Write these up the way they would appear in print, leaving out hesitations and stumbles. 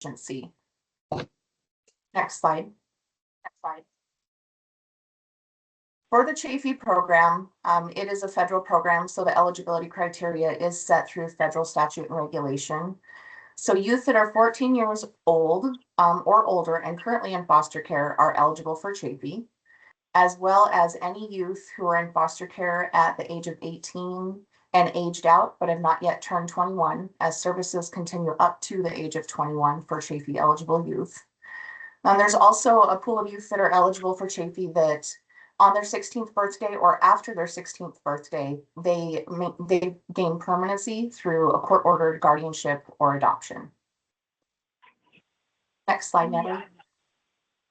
agency. Next slide. For the Chaffe program, it is a federal program, so the eligibility criteria is set through federal statute and regulation. So youth that are 14 years old or older and currently in foster care are eligible for Chaffe, as well as any youth who are in foster care at the age of 18 and aged out, but have not yet turned 21, as services continue up to the age of 21 for Chaffe eligible youth. There's also a pool of youth that are eligible for Chaffe that on their 16th birthday or after their 16th birthday, they gain permanency through a court-ordered guardianship or adoption. Next slide, Natalie.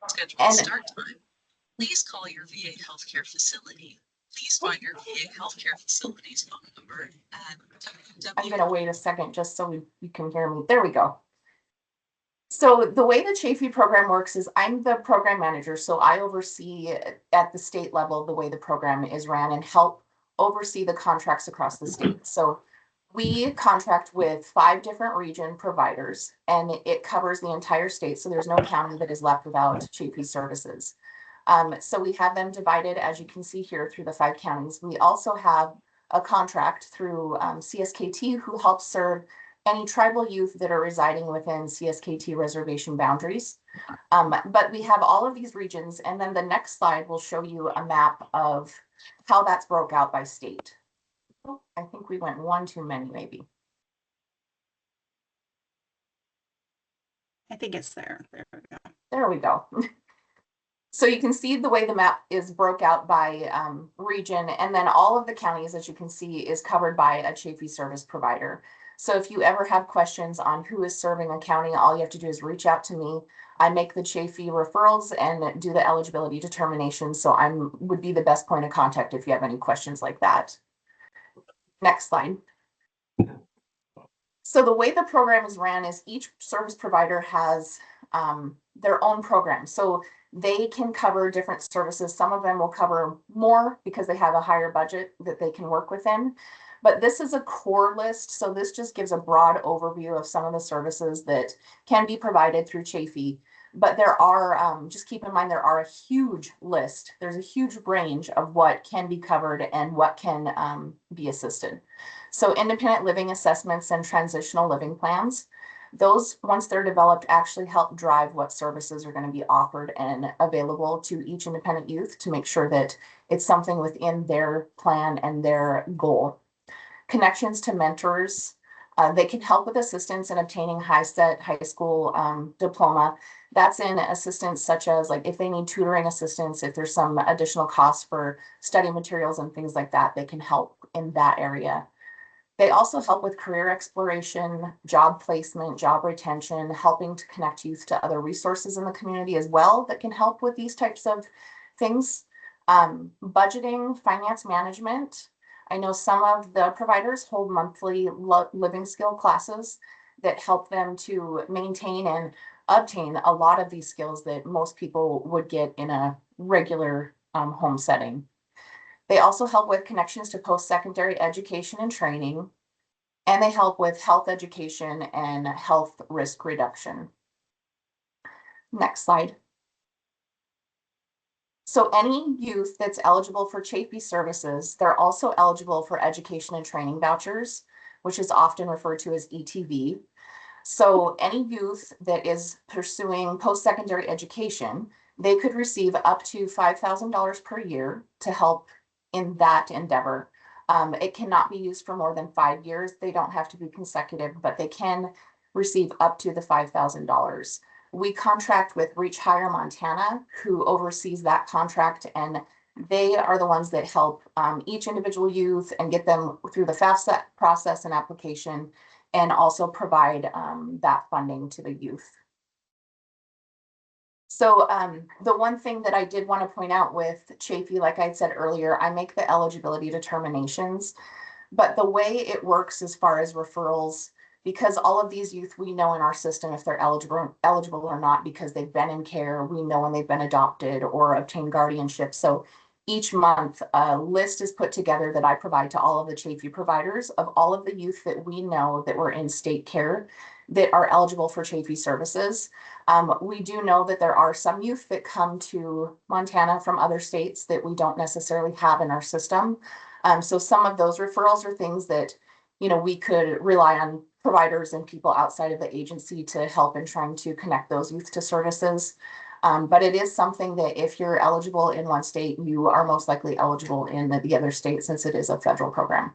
Scheduled start time. Please call your VA healthcare facility. Please find your VA healthcare facility's phone number at I'm going to wait a second just so you can hear me. There we go. So the way the Chaffe program works is I'm the program manager, so I oversee at the state level the way the program is ran and help oversee the contracts across the state. So we contract with 5 different region providers, and it covers the entire state, so there's no county that is left without Chaffe services. So we have them divided, as you can see here, through the 5 counties. We also have a contract through CSKT, who helps serve any tribal youth that are residing within CSKT reservation boundaries. But we have all of these regions, and then the next slide will show you a map of how that's broke out by state. Oh, I think we went one too many, maybe. I think it's there. There we go. There we go. So you can see the way the map is broke out by region, and then all of the counties, as you can see, is covered by a Chaffe service provider. So if you ever have questions on who is serving a county, all you have to do is reach out to me. I make the Chaffe referrals and do the eligibility determination. So I would be the best point of contact if you have any questions like that. Next slide. So the way the program is ran is each service provider has their own program. So they can cover different services. Some of them will cover more because they have a higher budget that they can work within. But this is a core list, so this just gives a broad overview of some of the services that can be provided through Chaffe. But there are, just keep in mind, there are a huge list. There's a huge range of what can be covered and what can be assisted. So independent living assessments and transitional living plans, those, once they're developed, actually help drive what services are going to be offered and available to each independent youth to make sure that it's something within their plan and their goal. Connections to mentors, they can help with assistance in obtaining high school diploma. That's in assistance such as like if they need tutoring assistance, if there's some additional costs for study materials and things like that, they can help in that area. They also help with career exploration, job placement, job retention, helping to connect youth to other resources in the community as well that can help with these types of things. Budgeting, finance management. I know some of the providers hold monthly living skill classes that help them to maintain and obtain a lot of these skills that most people would get in a regular home setting. They also help with connections to post-secondary education and training, and they help with health education and health risk reduction. Next slide. So any youth that's eligible for Chaffe services, they're also eligible for education and training vouchers, which is often referred to as ETV. So any youth that is pursuing post-secondary education, they could receive up to $5,000 per year to help in that endeavor. It cannot be used for more than 5 years. They don't have to be consecutive, but they can receive up to the $5,000. We contract with Reach Higher Montana, who oversees that contract, and they are the ones that help each individual youth and get them through the FAFSA process and application, and also provide that funding to the youth. So the one thing that I did want to point out with Chaffe, like I said earlier, I make the eligibility determinations, but the way it works as far as referrals, because all of these youth, we know in our system if they're eligible or not, because they've been in care, we know when they've been adopted or obtained guardianship. So each month a list is put together that I provide to all of the Chaffe providers of all of the youth that we know that were in state care that are eligible for Chaffe services. We do know that there are some youth that come to Montana from other states that we don't necessarily have in our system. So some of those referrals are things that, you know, we could rely on providers and people outside of the agency to help in trying to connect those youth to services. But it is something that if you're eligible in one state, you are most likely eligible in the other state since it is a federal program.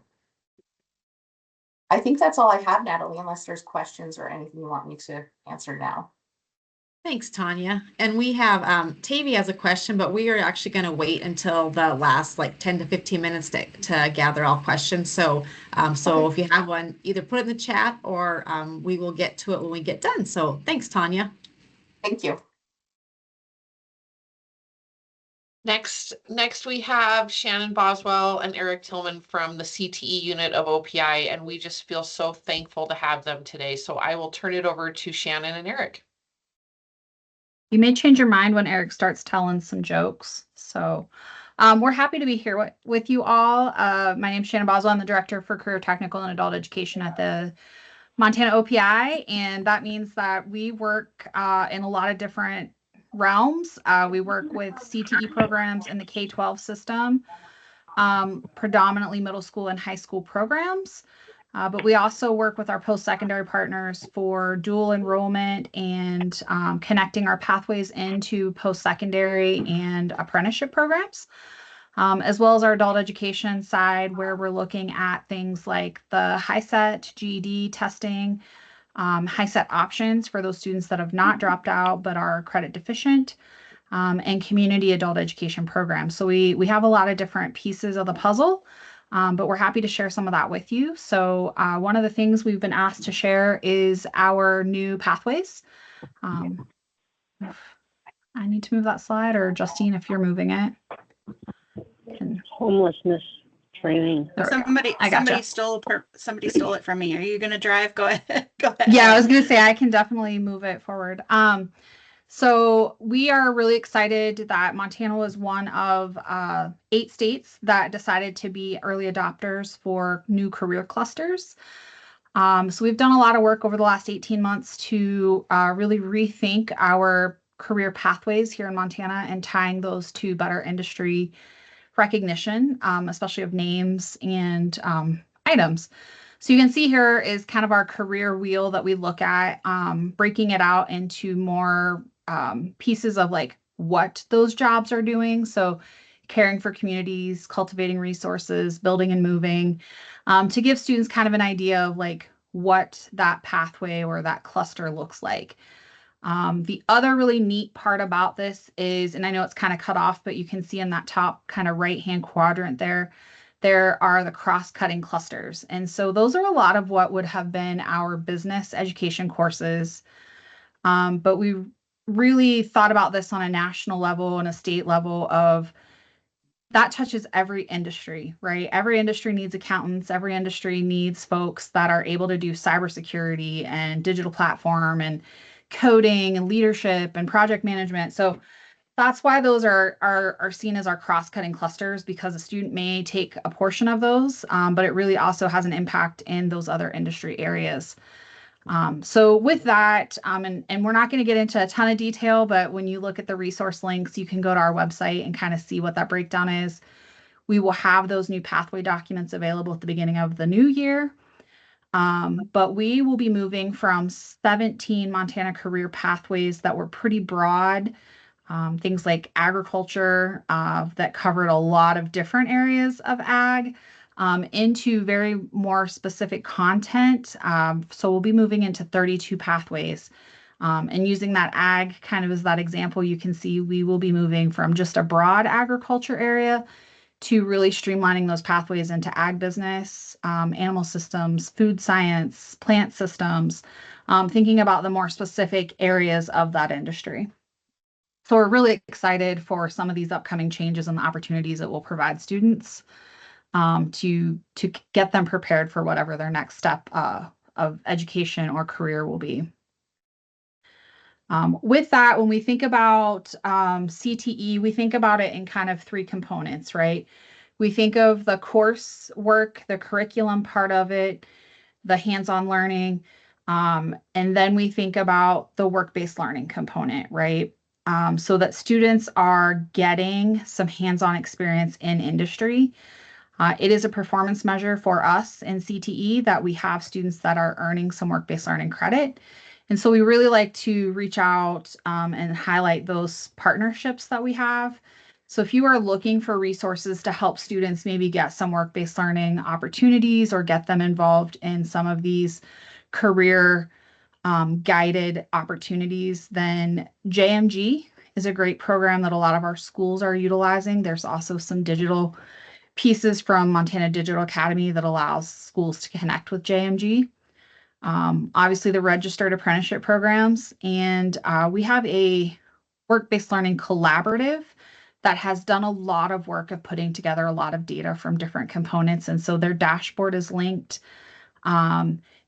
I think that's all I have, Natalie, unless there's questions or anything you want me to answer now. Thanks, Tanya. And we have Tavy has a question, but we are actually going to wait until the last like 10 to 15 minutes to gather all questions. So so if you have one, either put it in the chat or we will get to it when we get done. So thanks, Tanya. Thank you. Next we have Shannon Boswell and Eric Tillman from the CTE unit of OPI, and we just feel so thankful to have them today. So I will turn it over to Shannon and Eric. You may change your mind when Eric starts telling some jokes. So we're happy to be here with you all. My name is Shannon Boswell. I'm the Director for Career Technical and Adult Education at the Montana OPI, and that means that we work in a lot of different realms. We work with CTE programs in the K-12 system, predominantly middle school and high school programs. But we also work with our post-secondary partners for dual enrollment and connecting our pathways into post-secondary and apprenticeship programs, as well as our adult education side, where we're looking at things like the HiSET, GED testing, HiSET options for those students that have not dropped out but are credit deficient, and community adult education programs. So we have a lot of different pieces of the puzzle. But we're happy to share some of that with you. So one of the things we've been asked to share is our new pathways. I need to move that slide, or Justine, if you're moving it. Homelessness training. Somebody stole it from me. Are you going to drive? Go ahead. Go ahead. Yeah, I was going to say I can definitely move it forward. So we are really excited that Montana was one of 8 states that decided to be early adopters for new career clusters. So we've done a lot of work over the last 18 months to really rethink our career pathways here in Montana and tying those to better industry recognition, especially of names and items. So you can see here is kind of our career wheel that we look at, breaking it out into more pieces of like what those jobs are doing. So caring for communities, cultivating resources, building and moving, to give students kind of an idea of like what that pathway or that cluster looks like. The other really neat part about this is, and I know it's kind of cut off, but you can see in that top kind of right-hand quadrant there are the cross-cutting clusters. And so those are a lot of what would have been our business education courses. But we really thought about this on a national level and a state level of that touches every industry, right? Every industry needs accountants. Every industry needs folks that are able to do cybersecurity and digital platform and coding and leadership and project management. So that's why those are seen as our cross-cutting clusters, because a student may take a portion of those, but it really also has an impact in those other industry areas. So with that, and we're not going to get into a ton of detail, but when you look at the resource links, you can go to our website and kind of see what that breakdown is. We will have those new pathway documents available at the beginning of the new year. But we will be moving from 17 Montana career pathways that were pretty broad, things like agriculture that covered a lot of different areas of ag, into very more specific content. So we'll be moving into 32 pathways. And using that ag kind of as that example, you can see we will be moving from just a broad agriculture area to really streamlining those pathways into ag business, animal systems, food science, plant systems, thinking about the more specific areas of that industry. So we're really excited for some of these upcoming changes and the opportunities it will provide students to get them prepared for whatever their next step of education or career will be. With that, when we think about CTE, we think about it in kind of 3 components, right? We think of the course work, the curriculum part of it, the hands-on learning, And then we think about the work-based learning component, right? So that students are getting some hands-on experience in industry. It is a performance measure for us in CTE that we have students that are earning some work-based learning credit. And so we really like to reach out and highlight those partnerships that we have. So if you are looking for resources to help students maybe get some work-based learning opportunities or get them involved in some of these career guided opportunities, then JMG is a great program that a lot of our schools are utilizing. There's also some digital pieces from Montana Digital Academy that allows schools to connect with JMG. Obviously, the registered apprenticeship programs, and we have a work-based learning collaborative that has done a lot of work of putting together a lot of data from different components. And so their dashboard is linked.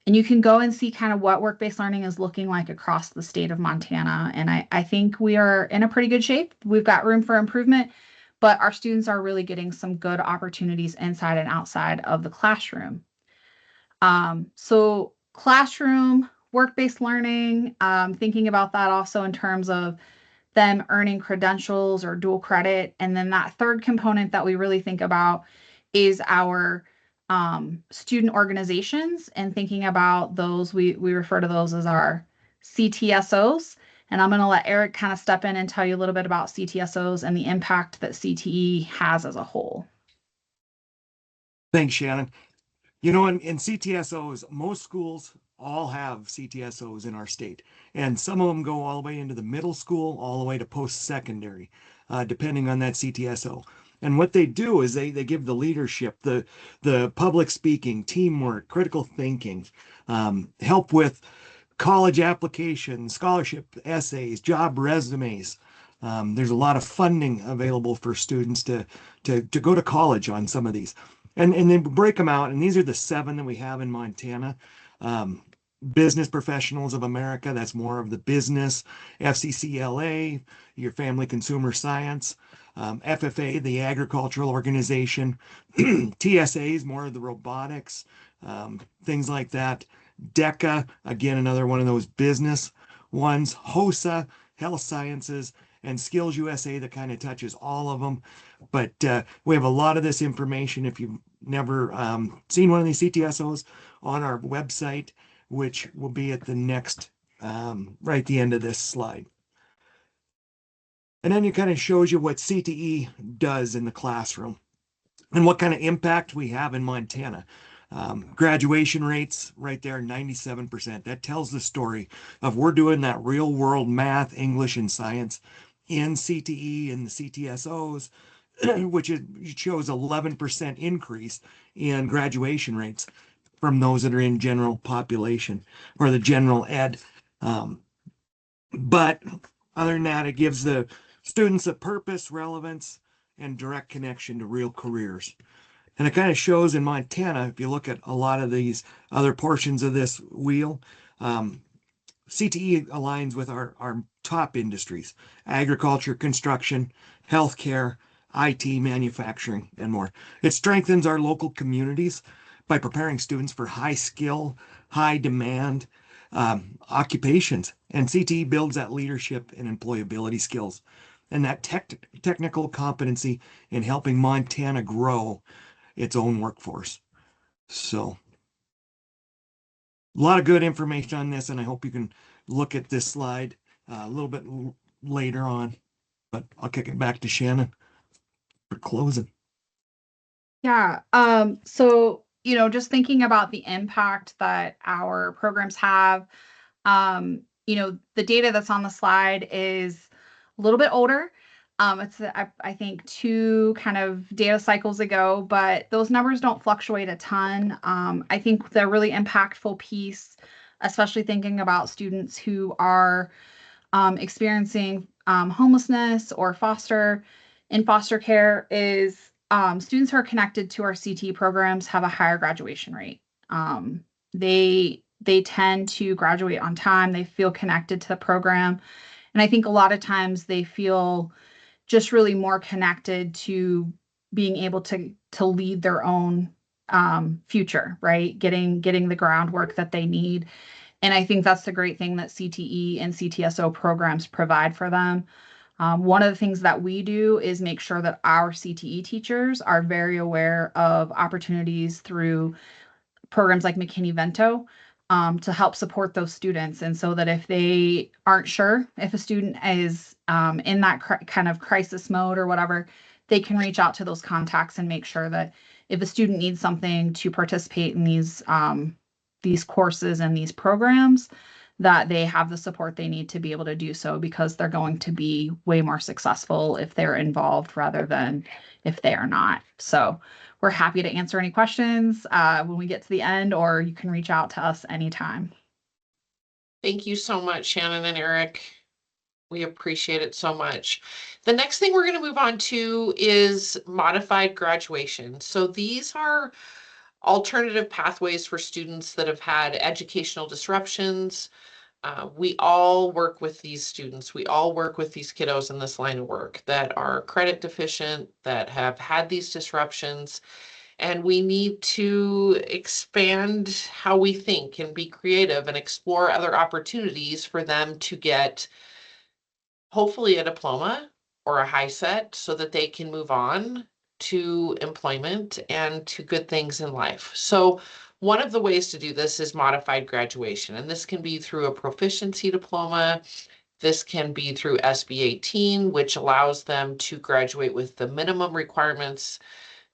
And you can go and see kind of what work-based learning is looking like across the state of Montana. And I think we are in a pretty good shape. We've got room for improvement, but our students are really getting some good opportunities inside and outside of the classroom. So classroom, work-based learning, thinking about that also in terms of them earning credentials or dual credit. And then that third component that we really think about is our student organizations, and thinking about those, we refer to those as our CTSOs. And I'm going to let Eric kind of step in and tell you a little bit about CTSOs and the impact that CTE has as a whole. Thanks, Shannon. You know, in CTSOs, most schools all have CTSOs in our state, and some of them go all the way into the middle school, all the way to post-secondary, depending on that CTSO. And what they do is they give the leadership, the public speaking, teamwork, critical thinking, help with college applications, scholarship essays, job resumes. There's a lot of funding available for students to go to college on some of these. And then break them out, and these are the 7 that we have in Montana. Business Professionals of America, that's more of the business. FCCLA, your Family Consumer Science. FFA, the agricultural organization. TSAs, more of the robotics, things like that. DECA, again, another one of those business ones. HOSA, health sciences, and Skills USA that kind of touches all of them. But we have a lot of this information, if you've never seen one of these CTSOs, on our website, which will be at the next, right at the end of this slide. And then it kind of shows you what CTE does in the classroom and what kind of impact we have in Montana. Graduation rates right there, 97%. That tells the story of we're doing that real world math, English, and science in CTE and the CTSOs, which shows 11% increase in graduation rates from those that are in general population or the general ed. But other than that, it gives the students a purpose, relevance, and direct connection to real careers. And it kind of shows in Montana, if you look at a lot of these other portions of this wheel, CTE aligns with our top industries: agriculture, construction, healthcare, IT, manufacturing, and more. It strengthens our local communities by preparing students for high skill, high demand occupations. And CTE builds that leadership and employability skills and that technical competency in helping Montana grow its own workforce. So a lot of good information on this, and I hope you can look at this slide a little bit later on, but I'll kick it back to Shannon for closing. Yeah. So, you know, just thinking about the impact that our programs have, you know, the data that's on the slide is a little bit older. It's, I think, 2 kind of data cycles ago, but those numbers don't fluctuate a ton. I think the really impactful piece, especially thinking about students who are experiencing homelessness or foster care, is students who are connected to our CTE programs have a higher graduation rate. They tend to graduate on time. They feel connected to the program. And I think a lot of times they feel just really more connected to being able to lead their own future, right? Getting the groundwork that they need. And I think that's the great thing that CTE and CTSO programs provide for them. One of the things that we do is make sure that our CTE teachers are very aware of opportunities through programs like McKinney-Vento to help support those students. And so that if they aren't sure if a student is in that kind of crisis mode or whatever, they can reach out to those contacts and make sure that if a student needs something to participate in these courses and these programs, that they have the support they need to be able to do so, because they're going to be way more successful if they're involved rather than if they are not. So we're happy to answer any questions when we get to the end, or you can reach out to us anytime. Thank you so much, Shannon and Eric. We appreciate it so much. The next thing we're going to move on to is modified graduation. So these are alternative pathways for students that have had educational disruptions. We all work with these students. We all work with these kiddos in this line of work that are credit deficient, that have had these disruptions. And we need to expand how we think and be creative and explore other opportunities for them to get hopefully a diploma or a high set so that they can move on to employment and to good things in life. So one of the ways to do this is modified graduation, and this can be through a proficiency diploma. This can be through SB 18, which allows them to graduate with the minimum requirements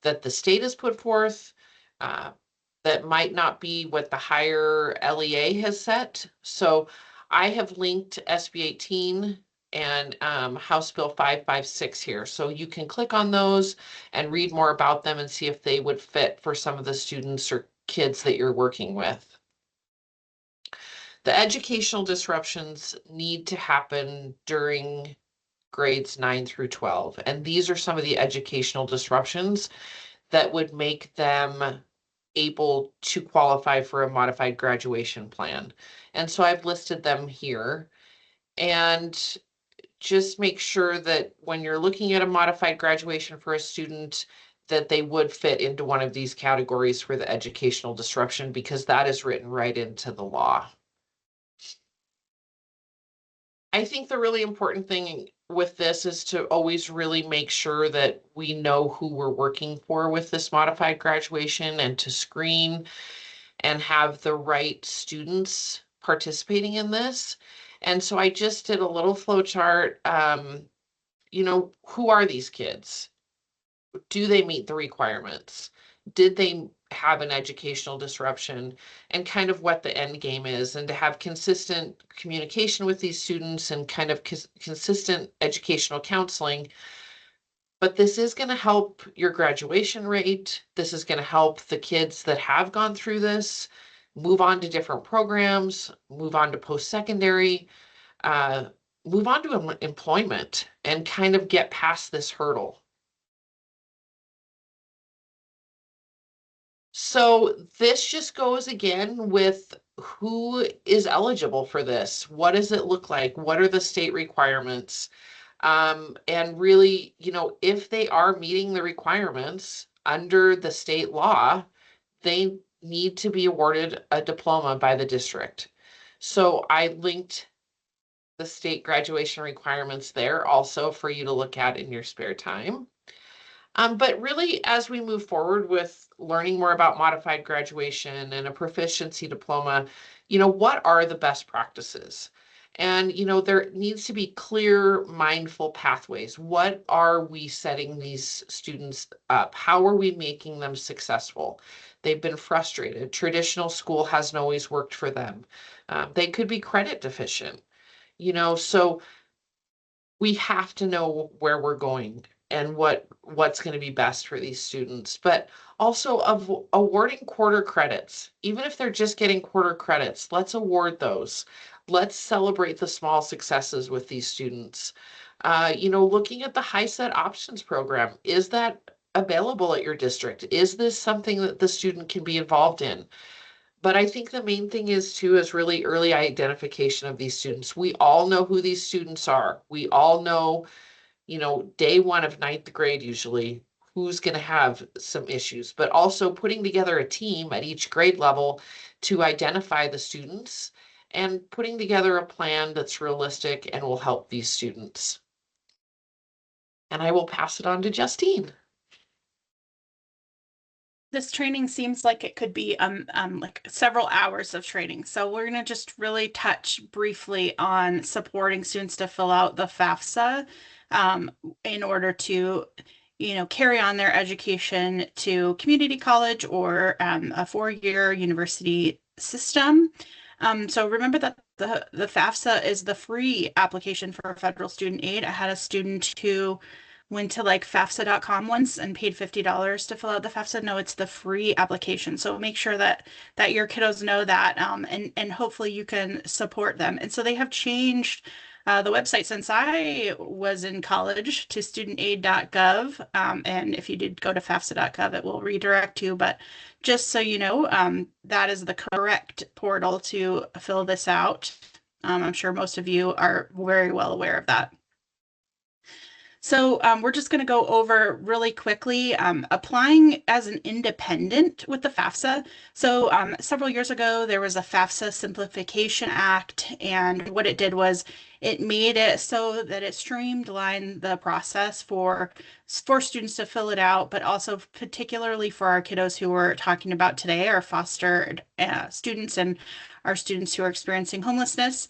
that the state has put forth. That might not be what the higher LEA has set. So I have linked SB 18 and House Bill 556 here. So you can click on those and read more about them and see if they would fit for some of the students or kids that you're working with. The educational disruptions need to happen during grades 9 through 12. And these are some of the educational disruptions that would make them able to qualify for a modified graduation plan. And so I've listed them here. And just make sure that when you're looking at a modified graduation for a student, that they would fit into one of these categories for the educational disruption, because that is written right into the law. I think the really important thing with this is to always really make sure that we know who we're working for with this modified graduation, and to screen and have the right students participating in this. And so I just did a little flow chart. You know, who are these kids? Do they meet the requirements? Did they have an educational disruption, and kind of what the end game is, and to have consistent communication with these students and kind of consistent educational counseling. But this is going to help your graduation rate. This is going to help the kids that have gone through this move on to different programs, move on to post-secondary, move on to employment, and kind of get past this hurdle. So this just goes again with who is eligible for this. What does it look like? What are the state requirements? And really, you know, if they are meeting the requirements under the state law, they need to be awarded a diploma by the district. So I linked the state graduation requirements there also for you to look at in your spare time. But really, as we move forward with learning more about modified graduation and a proficiency diploma, you know, what are the best practices? And, you know, there needs to be clear, mindful pathways. What are we setting these students up? How are we making them successful? They've been frustrated. Traditional school hasn't always worked for them. They could be credit deficient, you know, so we have to know where we're going and what's going to be best for these students. But also awarding quarter credits, even if they're just getting quarter credits, let's award those. Let's celebrate the small successes with these students. You know, looking at the high set options program, is that available at your district? Is this something that the student can be involved in? But I think the main thing is really early identification of these students. We all know who these students are. We all know, you know, day one of 9th grade, usually, who's going to have some issues, but also putting together a team at each grade level to identify the students and putting together a plan that's realistic and will help these students. And I will pass it on to Justine. This training seems like it could be like several hours of training. So we're going to just really touch briefly on supporting students to fill out the FAFSA in order to, carry on their education to community college or a four-year university system. So remember that the FAFSA is the free application for federal student aid. I had a student who went to like FAFSA.com once and paid $50 to fill out the FAFSA. No, it's the free application. So make sure that your kiddos know that, and hopefully you can support them. And so they have changed the website since I was in college to studentaid.gov. And if you did go to FAFSA.gov, it will redirect you. But just so you know, that is the correct portal to fill this out. I'm sure most of you are very well aware of that. So we're just going to go over really quickly applying as an independent with the FAFSA. So several years ago, there was a FAFSA Simplification Act, and what it did was it made it so that it streamlined the process for students to fill it out, but also particularly for our kiddos who we're talking about today, our foster students and our students who are experiencing homelessness.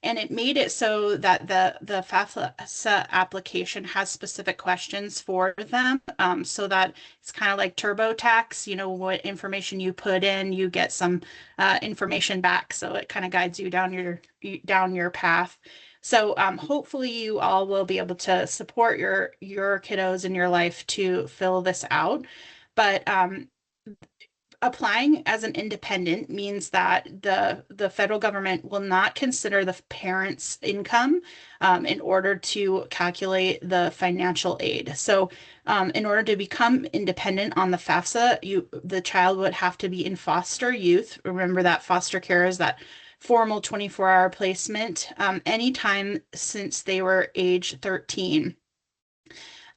And it made it so that the FAFSA application has specific questions for them, so that it's kind of like TurboTax. What information you put in, you get some information back. So it kind of guides you down your path. So hopefully you all will be able to support your kiddos in your life to fill this out. But applying as an independent means that the federal government will not consider the parent's income in order to calculate the financial aid. So in order to become independent on the FAFSA, the child would have to be in foster youth. Remember that foster care is that formal 24-hour placement anytime since they were age 13.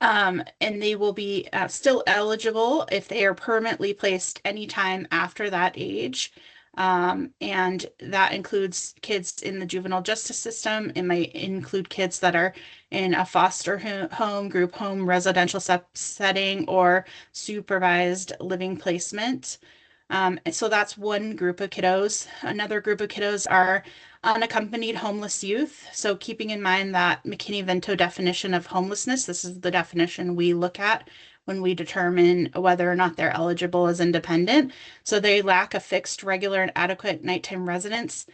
And they will be still eligible if they are permanently placed anytime after that age. And that includes kids in the juvenile justice system. It might include kids that are in a foster home, group home, residential setting, or supervised living placement. And so that's one group of kiddos. Another group of kiddos are unaccompanied homeless youth. So keeping in mind that McKinney-Vento definition of homelessness, this is the definition we look at when we determine whether or not they're eligible as independent. So they lack a fixed, regular, and adequate nighttime residence.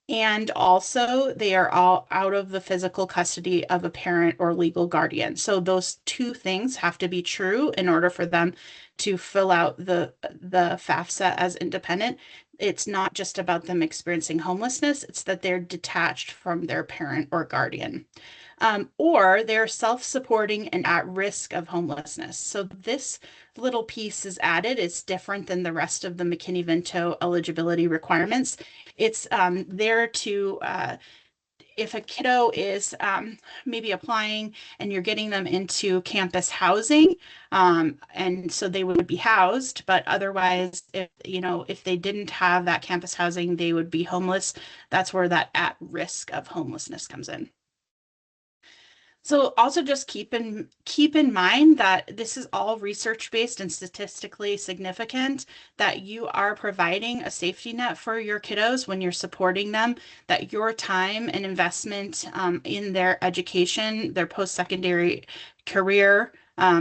And also they are all out of the physical custody of a parent or legal guardian. So those two things have to be true in order for them to fill out the FAFSA as independent. It's not just about them experiencing homelessness, it's that they're detached from their parent or guardian. Or they're self-supporting and at risk of homelessness. So this little piece is added. It's different than the rest of the McKinney-Vento eligibility requirements. It's there to if a kiddo is maybe applying and you're getting them into campus housing, and so they would be housed, but otherwise, if they didn't have that campus housing, they would be homeless. That's where that at risk of homelessness comes in. So also just keep in mind that this is all research-based and statistically significant, that you are providing a safety net for your kiddos when you're supporting them, that your time and investment in their education, their post-secondary career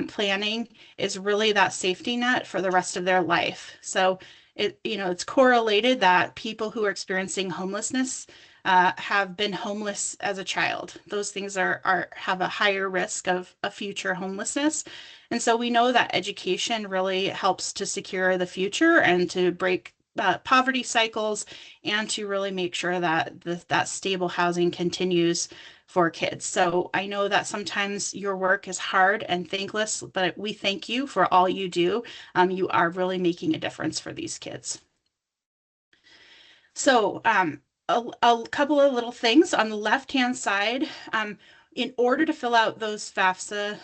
planning is really that safety net for the rest of their life. So it's correlated that people who are experiencing homelessness have been homeless as a child. Those things have a higher risk of a future homelessness. And so we know that education really helps to secure the future and to break poverty cycles and to really make sure that that stable housing continues for kids. So I know that sometimes your work is hard and thankless, but we thank you for all you do. You are really making a difference for these kids. So a couple of little things on the left-hand side. In order to fill out those FAFSA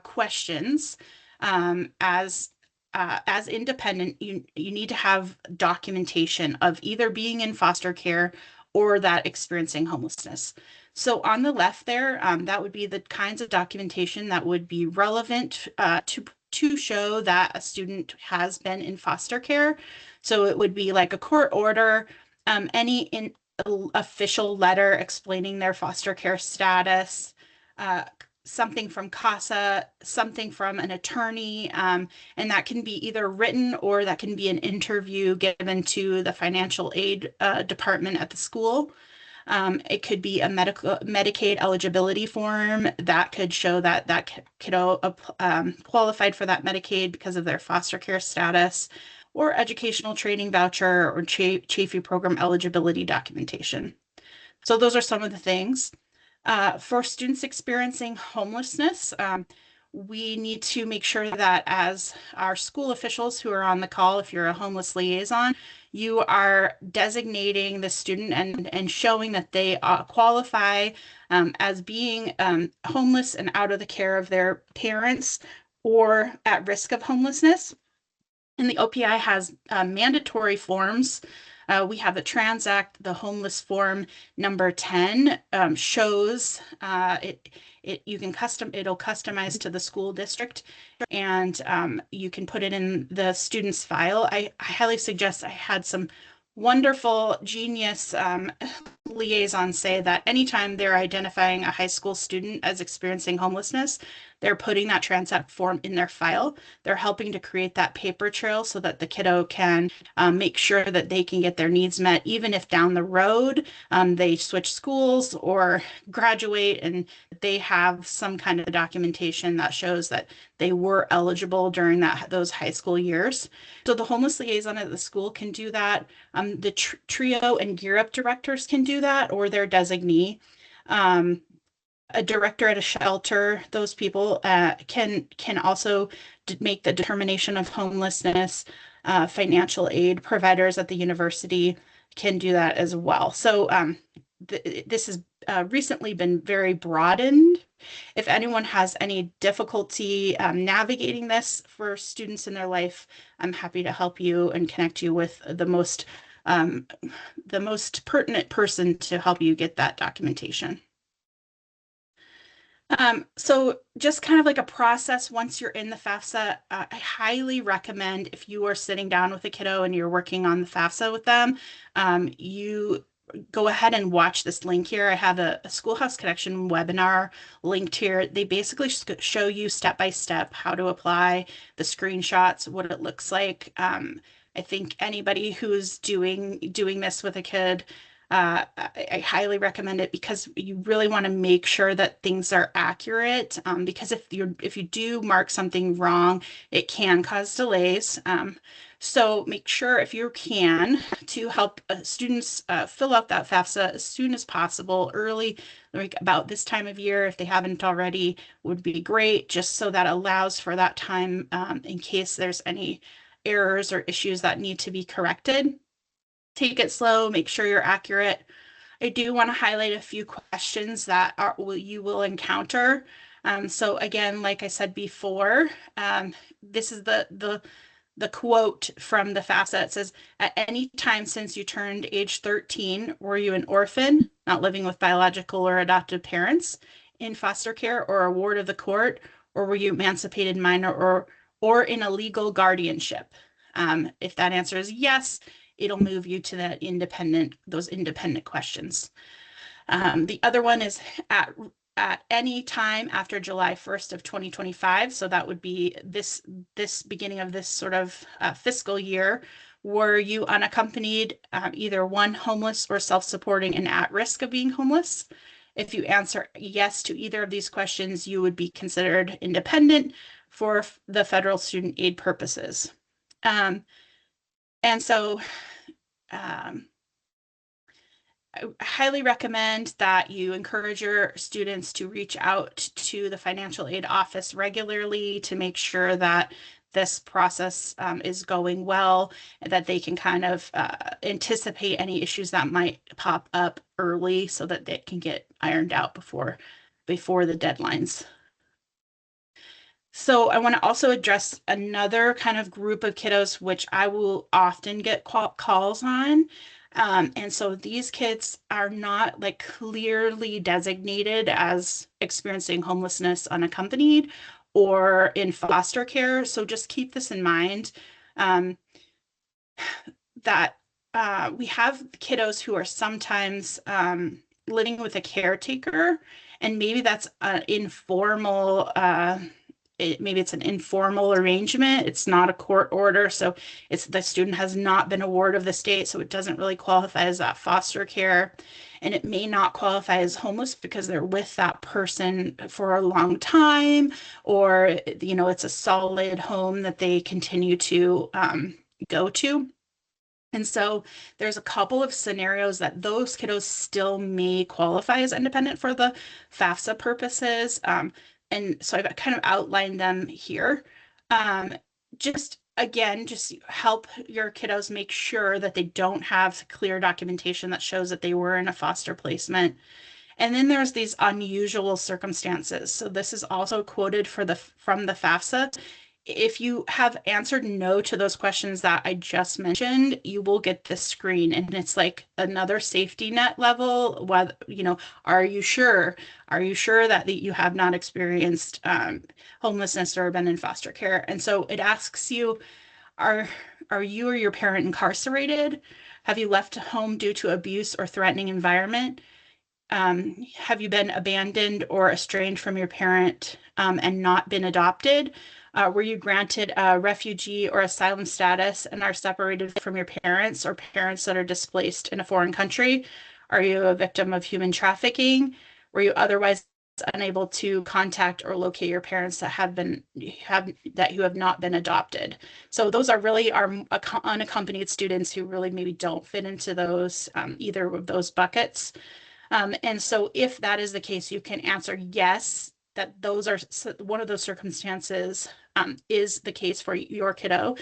questions, as as independent, you need to have documentation of either being in foster care or that experiencing homelessness. So on the left there, that would be the kinds of documentation that would be relevant to show that a student has been in foster care. So it would be like a court order, any official letter explaining their foster care status, something from CASA, something from an attorney, and that can be either written or that can be an interview given to the financial aid department at the school. It could be a Medicaid eligibility form that could show that that kiddo qualified for that Medicaid because of their foster care status, or educational training voucher or Chaffe program eligibility documentation. So those are some of the things. For students experiencing homelessness, we need to make sure that as our school officials who are on the call, if you're a homeless liaison, you are designating the student and showing that they qualify as being homeless and out of the care of their parents or at risk of homelessness. And the OPI has mandatory forms. We have the Transact, the homeless form number 10 shows it'll customize to the school district, and you can put it in the student's file. I highly suggest. I had some wonderful, genius liaisons say that anytime they're identifying a high school student as experiencing homelessness, they're putting that Transact form in their file. They're helping to create that paper trail so that the kiddo can make sure that they can get their needs met, even if down the road they switch schools or graduate, and they have some kind of documentation that shows that they were eligible during those high school years. So the homeless liaison at the school can do that. The TRIO and Gear Up directors can do that, or their designee. A director at a shelter, those people can also make the determination of homelessness. Financial aid providers at the university can do that as well. So this has recently been very broadened. If anyone has any difficulty navigating this for students in their life, I'm happy to help you and connect you with the most pertinent person to help you get that documentation. So just kind of like a process once you're in the FAFSA, I highly recommend, if you are sitting down with a kiddo and you're working on the FAFSA with them, you go ahead and watch this link here. I have a Schoolhouse Connection webinar linked here. They basically show you step by step how to apply, the screenshots, what it looks like. I think anybody who's doing this with a kid, I highly recommend it, because you really want to make sure that things are accurate, because if you do mark something wrong, it can cause delays. So make sure, if you can, to help students fill out that FAFSA as soon as possible, early, like about this time of year, if they haven't already, would be great, just so that allows for that time in case there's any errors or issues that need to be corrected. Take it slow, make sure you're accurate. I do want to highlight a few questions that you will encounter. So again, like I said before, this is the quote from the FAFSA. It says, at any time since you turned age 13, were you an orphan, not living with biological or adoptive parents, in foster care or a ward of the court, or were you emancipated minor or in a legal guardianship? If that answer is yes, it'll move you to those independent questions. The other one is at any time after July 1st of 2025. So that would be this beginning of this sort of fiscal year. Were you unaccompanied, either one, homeless, or self-supporting and at risk of being homeless? If you answer yes to either of these questions, you would be considered independent for the federal student aid purposes. And so I highly recommend that you encourage your students to reach out to the financial aid office regularly to make sure that this process is going well, and that they can kind of anticipate any issues that might pop up early so that they can get ironed out before the deadlines. So I want to also address another kind of group of kiddos, which I will often get calls on. And so these kids are not like clearly designated as experiencing homelessness unaccompanied or in foster care. So just keep this in mind, that we have kiddos who are sometimes living with a caretaker, and maybe that's an informal maybe it's an informal arrangement. It's not a court order. So it's the student has not been a ward of the state. So it doesn't really qualify as that foster care. And it may not qualify as homeless because they're with that person for a long time, or, you know, it's a solid home that they continue to go to. And so there's a couple of scenarios that those kiddos still may qualify as independent for the FAFSA purposes. And so I've kind of outlined them here. Just again, just help your kiddos make sure that they don't have clear documentation that shows that they were in a foster placement. And then there's these unusual circumstances. So this is also quoted from the FAFSA. If you have answered no to those questions that I just mentioned, you will get this screen, and it's like another safety net level. Whether, you know, are you sure? Are you sure that you have not experienced homelessness or been in foster care? And so it asks you, are you or your parent incarcerated? Have you left home due to abuse or threatening environment? Have you been abandoned or estranged from your parent and not been adopted? Were you granted a refugee or asylum status and are separated from your parents or parents that are displaced in a foreign country? Are you a victim of human trafficking? Were you otherwise unable to contact or locate your parents that you have not been adopted? So those are really our unaccompanied students who really maybe don't fit into those either of those buckets. And so if that is the case, you can answer yes, that those are one of those circumstances is the case for your kiddo.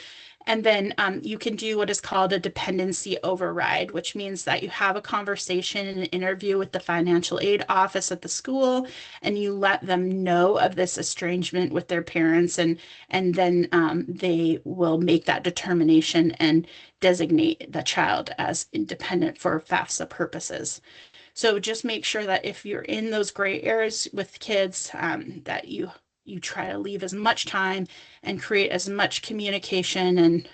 And then you can do what is called a dependency override, which means that you have a conversation and an interview with the financial aid office at the school, and you let them know of this estrangement with their parents, and then they will make that determination and designate the child as independent for FAFSA purposes. So just make sure that if you're in those gray areas with kids, that you try to leave as much time and create as much communication, and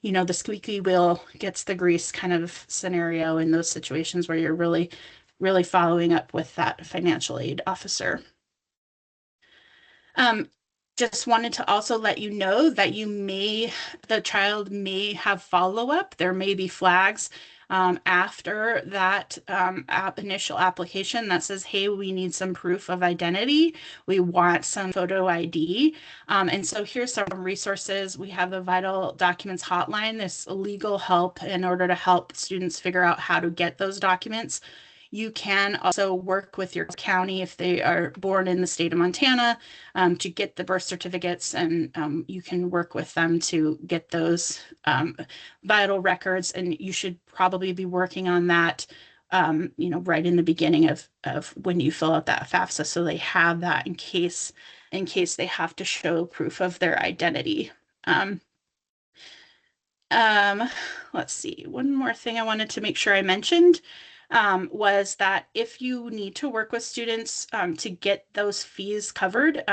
you know, the squeaky wheel gets the grease kind of scenario in those situations where you're really, really following up with that financial aid officer. Just wanted to also let you know that the child may have follow-up. There may be flags after that initial application that says, hey, we need some proof of identity. We want some photo ID. And so here's some resources. We have the Vital Documents Hotline, this legal help in order to help students figure out how to get those documents. You can also work with your county if they are born in the state of Montana to get the birth certificates, and you can work with them to get those vital records. And you should probably be working on that, you know, right in the beginning of when you fill out that FAFSA, so they have that in case they have to show proof of their identity. Let's see, one more thing I wanted to make sure I mentioned was that if you need to work with students to get those fees covered,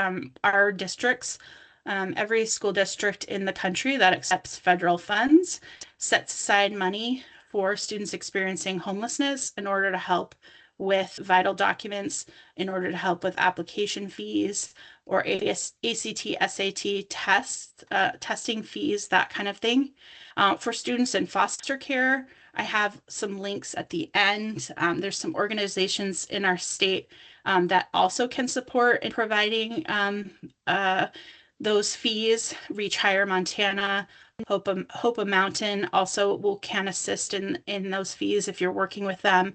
our districts, every school district in the country that accepts federal funds sets aside money for students experiencing homelessness in order to help with vital documents, in order to help with application fees or ACT, SAT testing fees, that kind of thing. For students in foster care, I have some links at the end. There's some organizations in our state that also can support in providing those fees. Reach Higher Montana, Hopa Mountain also can assist in those fees if you're working with them.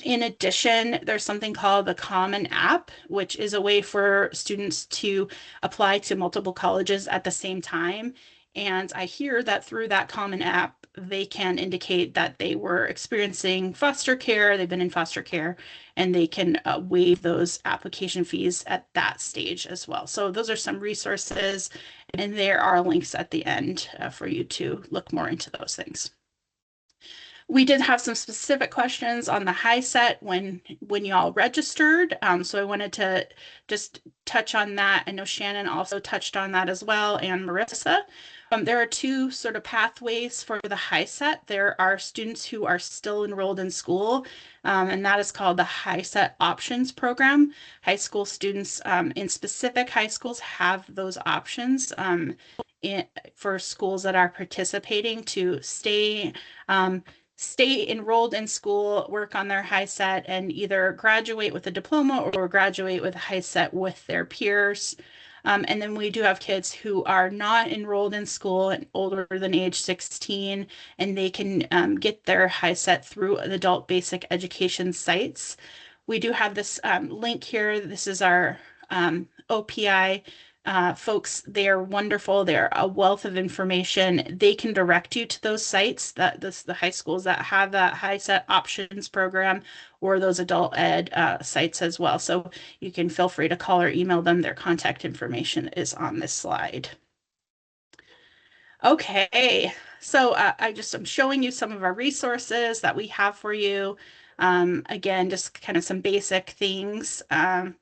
In addition, there's something called the Common App, which is a way for students to apply to multiple colleges at the same time. And I hear that through that Common App, they can indicate that they were experiencing foster care, they've been in foster care, and they can waive those application fees at that stage as well. So those are some resources, and there are links at the end for you to look more into those things. We did have some specific questions on the HiSET when y'all registered. So I wanted to just touch on that. I know Shannon also touched on that as well, and Marissa. There are two sort of pathways for the HiSET. There are students who are still enrolled in school, and that is called the HiSET Options Program. High school students in specific high schools have those options for schools that are participating to stay enrolled in school, work on their HiSET, and either graduate with a diploma or graduate with a HiSET with their peers. And then we do have kids who are not enrolled in school and older than age 16, and they can get their HiSET through the adult basic education sites. We do have this link here. This is our OPI folks. They are wonderful. They're a wealth of information. They can direct you to those sites, the high schools that have that HiSET options program, or those adult ed sites as well. So you can feel free to call or email them. Their contact information is on this slide. Okay, so I'm showing you some of our resources that we have for you. Again, just kind of some basic things. We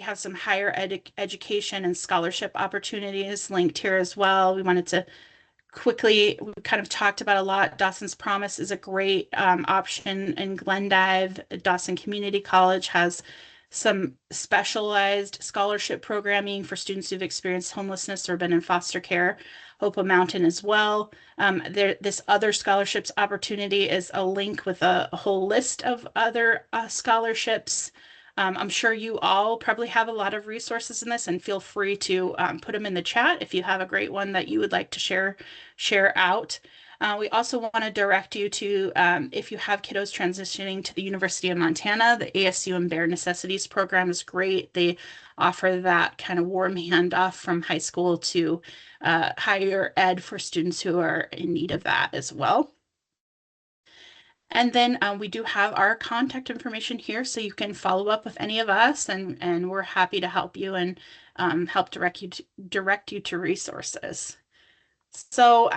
have some higher education and scholarship opportunities linked here as well. We wanted to quickly, we kind of talked about a lot. Dawson's Promise is a great option in Glendive. Dawson Community College has some specialized scholarship programming for students who've experienced homelessness or been in foster care. Hopa Mountain as well. This other scholarships opportunity is a link with a whole list of other scholarships. I'm sure you all probably have a lot of resources in this, and feel free to put them in the chat if you have a great one that you would like to share out. We also want to direct you to, if you have kiddos transitioning to the University of Montana, the ASU and Bare Necessities program is great. They offer that kind of warm handoff from high school to higher ed for students who are in need of that as well. And then we do have our contact information here, so you can follow up with any of us, and we're happy to help you and help direct you to resources. So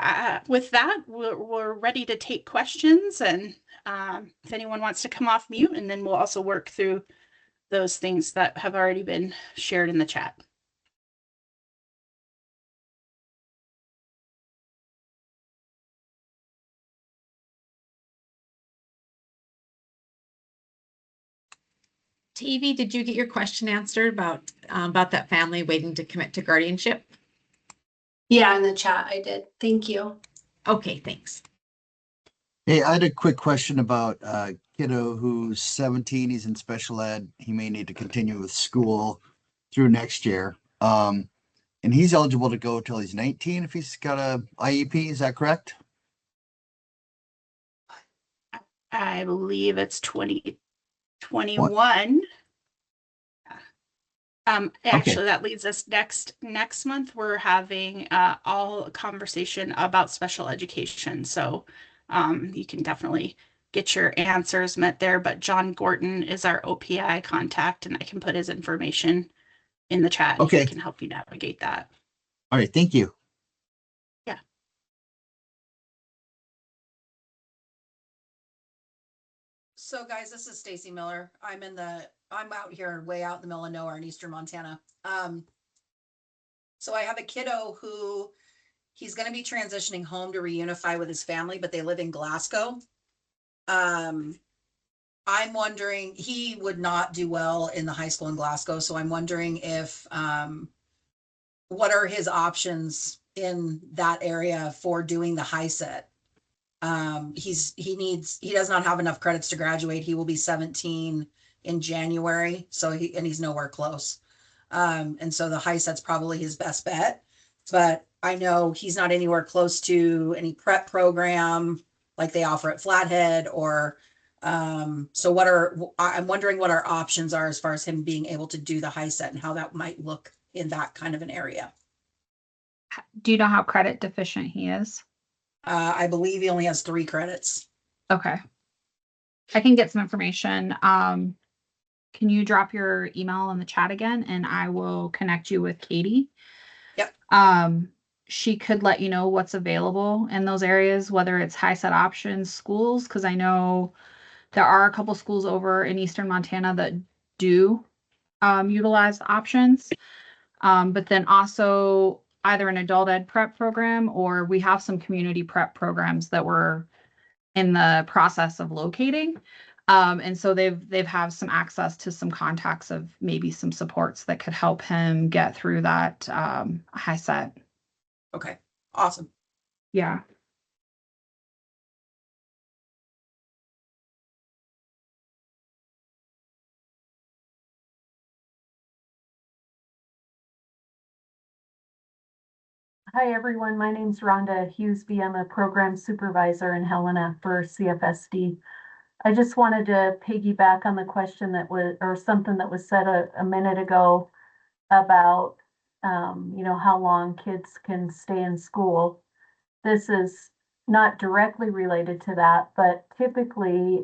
with that, we're ready to take questions, and if anyone wants to come off mute, and then we'll also work through those things that have already been shared in the chat. Tavy, did you get your question answered about that family waiting to commit to guardianship? Yeah, in the chat I did. Thank you. Okay, thanks. Hey, I had a quick question about a kiddo who's 17. He's in special ed. He may need to continue with school through next year. And he's eligible to go till he's 19 if he's got a IEP. Is that correct? I believe it's 2021. Actually, that leads us next month. We're having all a conversation about special education. So you can definitely get your answers met there. But John Gorton is our OPI contact, and I can put his information in the chat. Okay. He can help you navigate that. All right. Thank you. Yeah. So guys, this is Stacy Miller. I'm out here way out in the middle of nowhere in Eastern Montana. So I have a kiddo who he's going to be transitioning home to reunify with his family, but they live in Glasgow. I'm wondering, he would not do well in the high school in Glasgow. So I'm wondering if, what are his options in that area for doing the HiSET? He does not have enough credits to graduate. He will be 17 in January. So he's nowhere close. And so the HiSET's probably his best bet, but I know he's not anywhere close to any prep program like they offer at Flathead or, so I'm wondering what our options are as far as him being able to do the HiSET and how that might look in that kind of an area. Do you know how credit deficient he is? I believe he only has 3 credits. Okay. I can get some information. Can you drop your email in the chat again and I will connect you with Katie? Yep. She could let you know what's available in those areas, whether it's high set options schools, because I know there are a couple schools over in Eastern Montana that do utilize options. But then also either an adult ed prep program or we have some community prep programs that we're in the process of locating. And so they've have some access to some contacts of maybe some supports that could help him get through that high set. Okay, awesome. Yeah. Hi, everyone. My name's Rhonda Hughesby. I'm a program supervisor in Helena for CFSD. I just wanted to piggyback on the question that was, or something that was said a minute ago about, how long kids can stay in school. This is not directly related to that, but typically,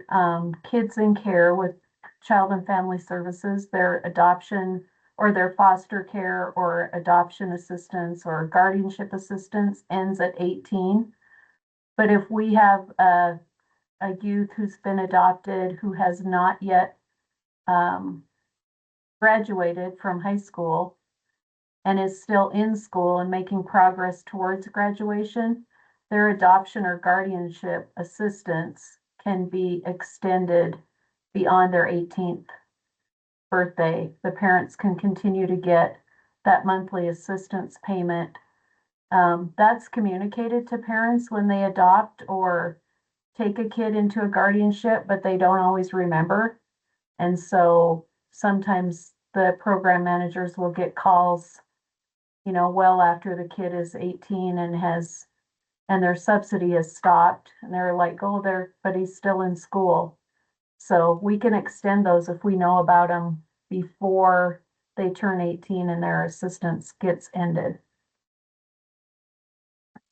kids in care with Child and Family Services, their adoption or their foster care or adoption assistance or guardianship assistance ends at 18. But if we have a youth who's been adopted who has not yet graduated from high school and is still in school and making progress towards graduation, their adoption or guardianship assistance can be extended beyond their 18th birthday. The parents can continue to get that monthly assistance payment. That's communicated to parents when they adopt or take a kid into a guardianship, but they don't always remember. And so sometimes the program managers will get calls, well after the kid is 18 and their subsidy has stopped and they're like, oh, but he's still in school. So we can extend those if we know about them before they turn 18 and their assistance gets ended.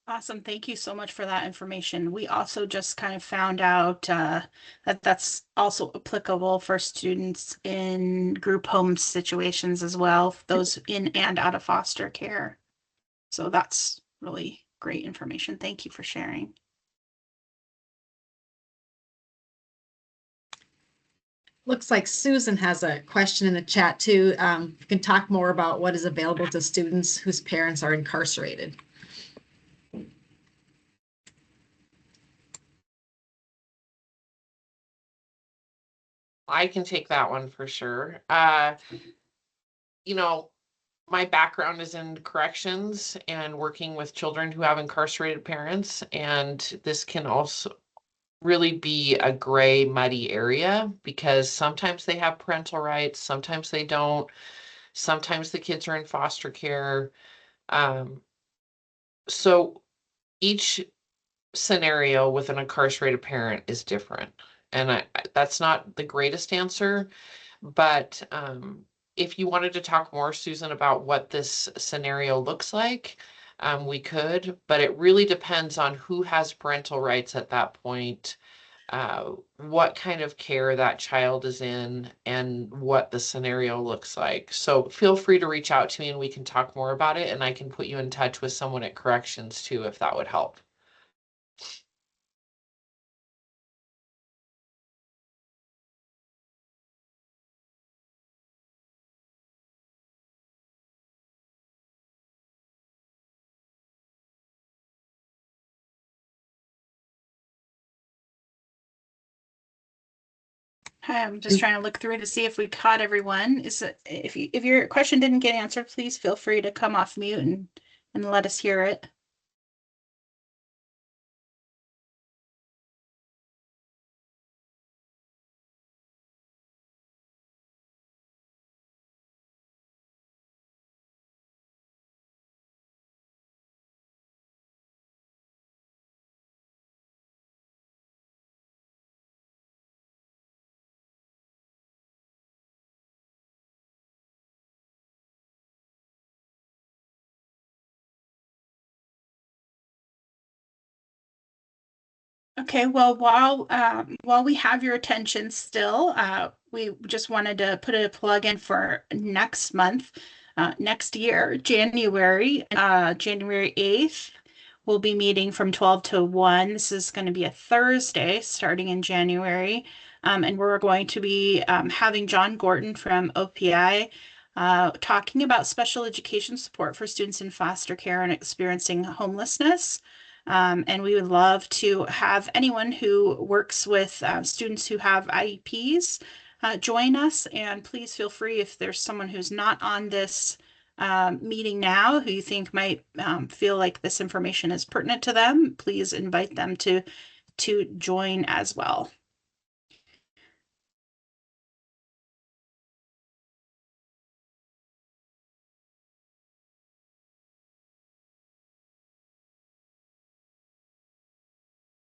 Awesome. Thank you so much for that information. We also just kind of found out that that's also applicable for students in group home situations as well, those in and out of foster care. So that's really great information. Thank you for sharing. Looks like Susan has a question in the chat too. You can talk more about what is available to students whose parents are incarcerated. I can take that one for sure. My background is in corrections and working with children who have incarcerated parents, and this can also really be a gray, muddy area because sometimes they have parental rights, sometimes they don't, sometimes the kids are in foster care. So each scenario with an incarcerated parent is different. And that's not the greatest answer, but if you wanted to talk more, Susan, about what this scenario looks like, we could, but it really depends on who has parental rights at that point, what kind of care that child is in, and what the scenario looks like. So feel free to reach out to me and we can talk more about it, and I can put you in touch with someone at corrections too, if that would help. Hi, I'm just trying to look through to see if we caught everyone. If your question didn't get answered, please feel free to come off mute and let us hear it. Okay, well, while we have your attention still, we just wanted to put a plug in for next month, next year, January 8th. We'll be meeting from 12 to 1. This is going to be a Thursday starting in January. And we're going to be having John Gorton from OPI talking about special education support for students in foster care and experiencing homelessness. And we would love to have anyone who works with students who have IEPs join us. And please feel free, if there's someone who's not on this meeting now who you think might feel like this information is pertinent to them, please invite them to join as well.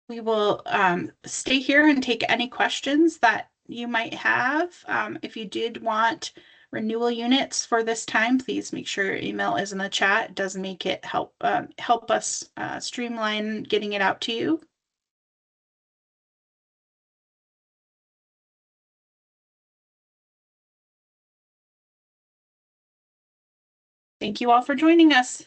We will stay here and take any questions that you might have. If you did want renewal units for this time, please make sure your email is in the chat. It does make it help us streamline getting it out to you. Thank you all for joining us.